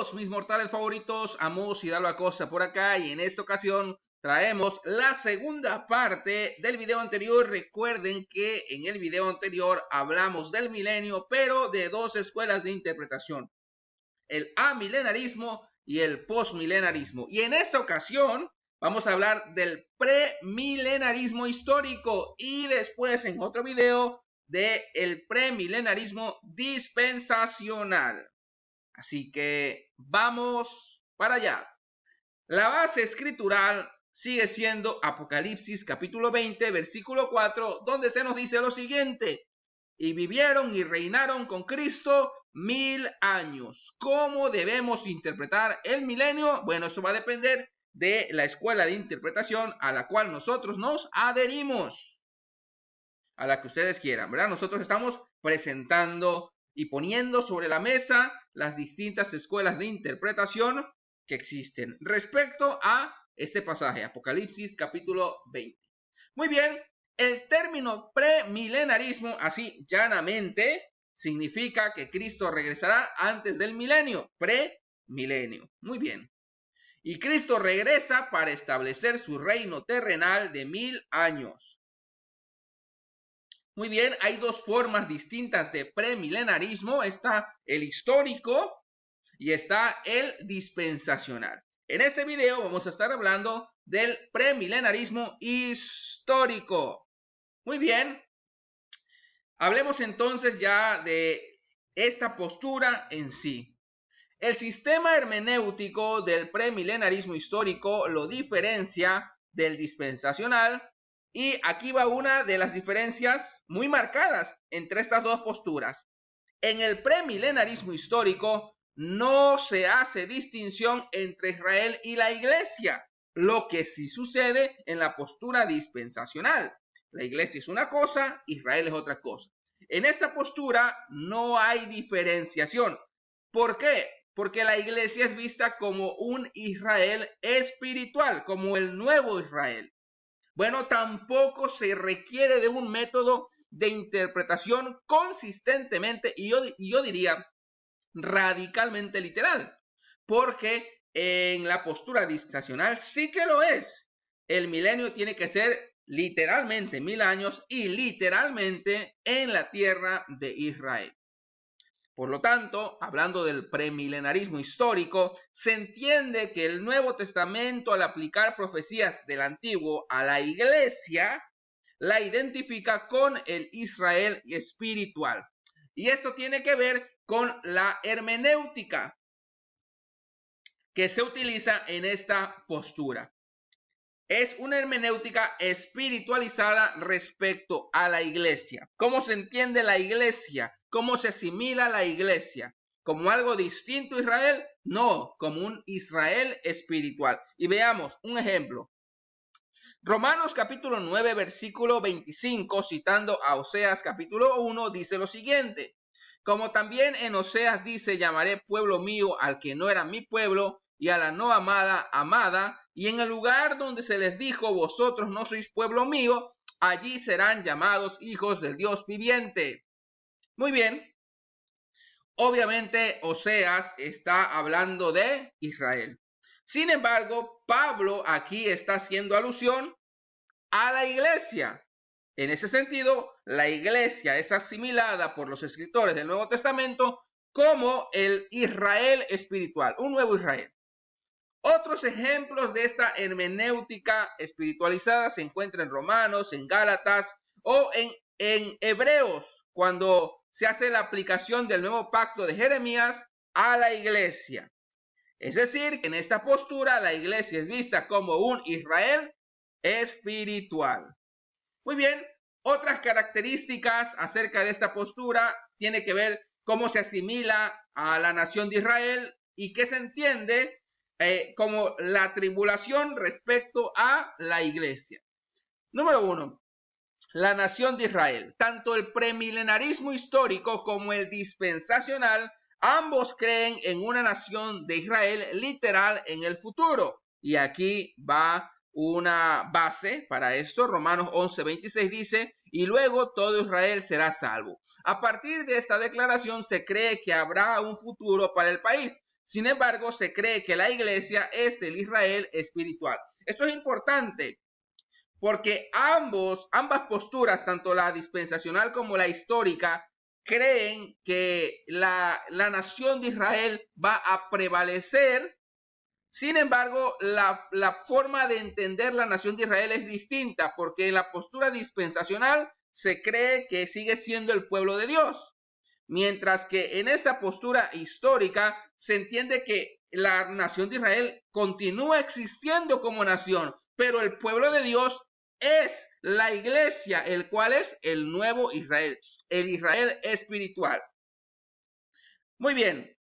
Saludos mis mortales favoritos, Amos y Dalo Acosta por acá, y en esta ocasión traemos la segunda parte del video anterior. Recuerden que en el video anterior hablamos del milenio, pero de dos escuelas de interpretación, el amilenarismo y el postmilenarismo. Y en esta ocasión vamos a hablar del premilenarismo histórico y después en otro video del premilenarismo dispensacional. Así que vamos para allá. La base escritural sigue siendo Apocalipsis capítulo 20, versículo 4, donde se nos dice lo siguiente: y vivieron y reinaron con Cristo 1000 años. ¿Cómo debemos interpretar el milenio? Bueno, eso va a depender de la escuela de interpretación a la cual nosotros nos adherimos, a la que ustedes quieran, ¿verdad? Nosotros estamos presentando y poniendo sobre la mesa las distintas escuelas de interpretación que existen respecto a este pasaje, Apocalipsis capítulo 20. Muy bien, el término premilenarismo, así llanamente, significa que Cristo regresará antes del milenio, premilenio. Muy bien. Y Cristo regresa para establecer su reino terrenal de 1000 años. Muy bien, hay dos formas distintas de premilenarismo. Está el histórico y está el dispensacional. En este video vamos a estar hablando del premilenarismo histórico. Muy bien, hablemos entonces ya de esta postura en sí. El sistema hermenéutico del premilenarismo histórico lo diferencia del dispensacional. Y aquí va una de las diferencias muy marcadas entre estas dos posturas. En el premilenarismo histórico no se hace distinción entre Israel y la iglesia, lo que sí sucede en la postura dispensacional. La iglesia es una cosa, Israel es otra cosa. En esta postura no hay diferenciación. ¿Por qué? Porque la iglesia es vista como un Israel espiritual, como el nuevo Israel. Bueno, tampoco se requiere de un método de interpretación consistentemente y yo diría radicalmente literal, porque en la postura dispensacional sí que lo es. El milenio tiene que ser literalmente 1000 años y literalmente en la tierra de Israel. Por lo tanto, hablando del premilenarismo histórico, se entiende que el Nuevo Testamento, al aplicar profecías del Antiguo a la iglesia, la identifica con el Israel espiritual. Y esto tiene que ver con la hermenéutica que se utiliza en esta postura. Es una hermenéutica espiritualizada respecto a la iglesia. ¿Cómo se entiende la iglesia? ¿Cómo se asimila la iglesia? ¿Como algo distinto a Israel? No, como un Israel espiritual. Y veamos un ejemplo. Romanos capítulo 9, versículo 25, citando a Oseas capítulo 1, dice lo siguiente: como también en Oseas dice, llamaré pueblo mío al que no era mi pueblo, y a la no amada, amada, y en el lugar donde se les dijo, vosotros no sois pueblo mío, allí serán llamados hijos del Dios viviente. Muy bien. Obviamente Oseas está hablando de Israel. Sin embargo, Pablo aquí está haciendo alusión a la iglesia. En ese sentido, la iglesia es asimilada por los escritores del Nuevo Testamento como el Israel espiritual, un nuevo Israel. Otros ejemplos de esta hermenéutica espiritualizada se encuentran en Romanos, en Gálatas o en Hebreos, cuando se hace la aplicación del nuevo pacto de Jeremías a la iglesia. Es decir, que en esta postura la iglesia es vista como un Israel espiritual. Muy bien, otras características acerca de esta postura tiene que ver cómo se asimila a la nación de Israel y qué se entiende como la tribulación respecto a la iglesia. Número 1. La nación de Israel. Tanto el premilenarismo histórico como el dispensacional, ambos creen en una nación de Israel literal en el futuro. Y aquí va una base para esto. Romanos 11:26 dice, y luego todo Israel será salvo. A partir de esta declaración se cree que habrá un futuro para el país. Sin embargo, se cree que la iglesia es el Israel espiritual. Esto es importante porque ambas posturas, tanto la dispensacional como la histórica, creen que la nación de Israel va a prevalecer. Sin embargo, la forma de entender la nación de Israel es distinta, porque en la postura dispensacional se cree que sigue siendo el pueblo de Dios, mientras que en esta postura histórica se entiende que la nación de Israel continúa existiendo como nación, pero el pueblo de Dios es la iglesia, el cual es el nuevo Israel, el Israel espiritual. Muy bien.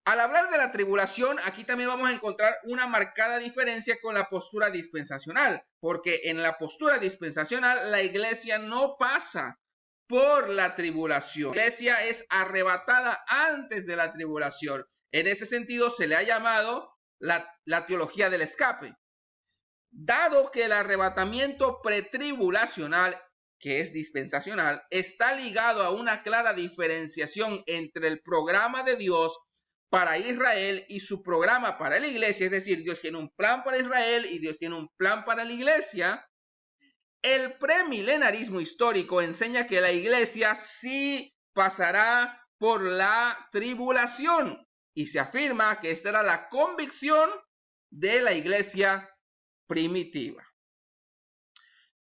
Al hablar de la tribulación, aquí también vamos a encontrar una marcada diferencia con la postura dispensacional, porque en la postura dispensacional la iglesia no pasa por la tribulación. La iglesia es arrebatada antes de la tribulación. En ese sentido se le ha llamado la teología del escape. Dado que el arrebatamiento pretribulacional, que es dispensacional, está ligado a una clara diferenciación entre el programa de Dios para Israel y su programa para la iglesia, es decir, Dios tiene un plan para Israel y Dios tiene un plan para la iglesia. El premilenarismo histórico enseña que la iglesia sí pasará por la tribulación y se afirma que esta era la convicción de la iglesia primitiva.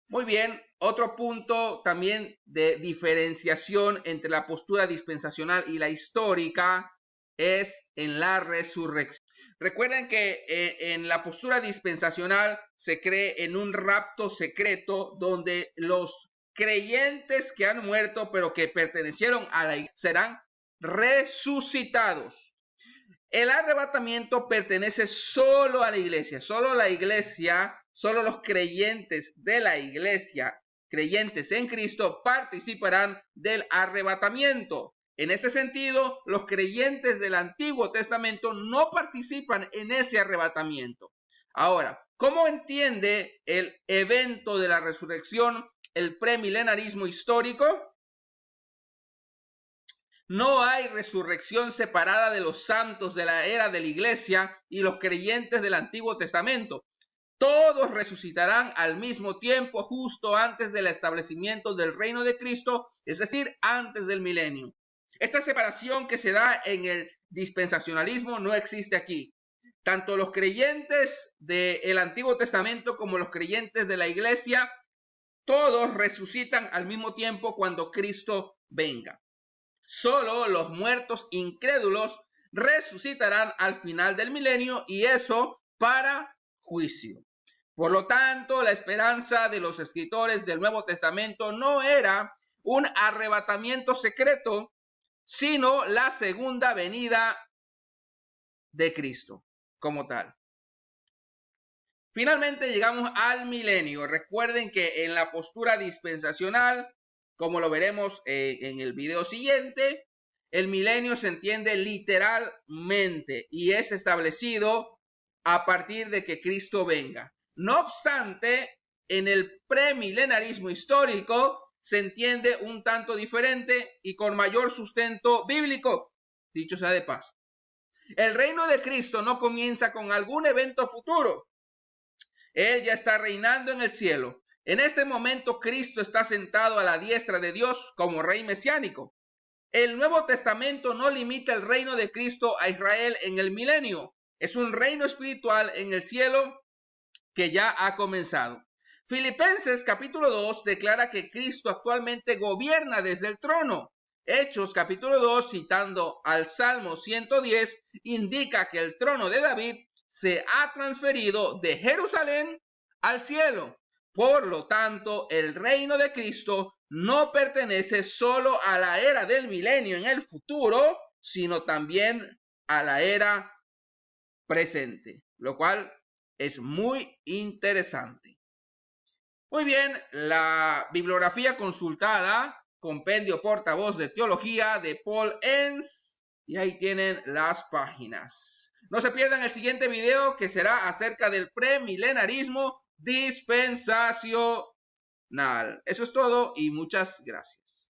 Muy bien, otro punto también de diferenciación entre la postura dispensacional y la histórica es en la resurrección. Recuerden que en la postura dispensacional se cree en un rapto secreto donde los creyentes que han muerto pero que pertenecieron a la iglesia serán resucitados. El arrebatamiento pertenece solo a la iglesia, solo los creyentes de la iglesia, creyentes en Cristo, participarán del arrebatamiento. En ese sentido, los creyentes del Antiguo Testamento no participan en ese arrebatamiento. Ahora, ¿cómo entiende el evento de la resurrección el premilenarismo histórico? No hay resurrección separada de los santos de la era de la iglesia y los creyentes del Antiguo Testamento. Todos resucitarán al mismo tiempo justo antes del establecimiento del reino de Cristo, es decir, antes del milenio. Esta separación que se da en el dispensacionalismo no existe aquí. Tanto los creyentes del Antiguo Testamento como los creyentes de la iglesia, todos resucitan al mismo tiempo cuando Cristo venga. Solo los muertos incrédulos resucitarán al final del milenio y eso para juicio. Por lo tanto, la esperanza de los escritores del Nuevo Testamento no era un arrebatamiento secreto, sino la segunda venida de Cristo como tal. Finalmente llegamos al milenio. Recuerden que en la postura dispensacional, como lo veremos en el video siguiente, el milenio se entiende literalmente y es establecido a partir de que Cristo venga. No obstante, en el premilenarismo histórico se entiende un tanto diferente y con mayor sustento bíblico, dicho sea de paso. El reino de Cristo no comienza con algún evento futuro. Él ya está reinando en el cielo. En este momento Cristo está sentado a la diestra de Dios como rey mesiánico. El Nuevo Testamento no limita el reino de Cristo a Israel en el milenio. Es un reino espiritual en el cielo que ya ha comenzado. Filipenses capítulo 2 declara que Cristo actualmente gobierna desde el trono. Hechos capítulo 2, citando al Salmo 110, indica que el trono de David se ha transferido de Jerusalén al cielo. Por lo tanto, el reino de Cristo no pertenece solo a la era del milenio en el futuro, sino también a la era presente, lo cual es muy interesante. Muy bien, la bibliografía consultada, Compendio Portavoz de Teología de Paul Enns, y ahí tienen las páginas. No se pierdan el siguiente video que será acerca del premilenarismo dispensacional. Eso es todo y muchas gracias.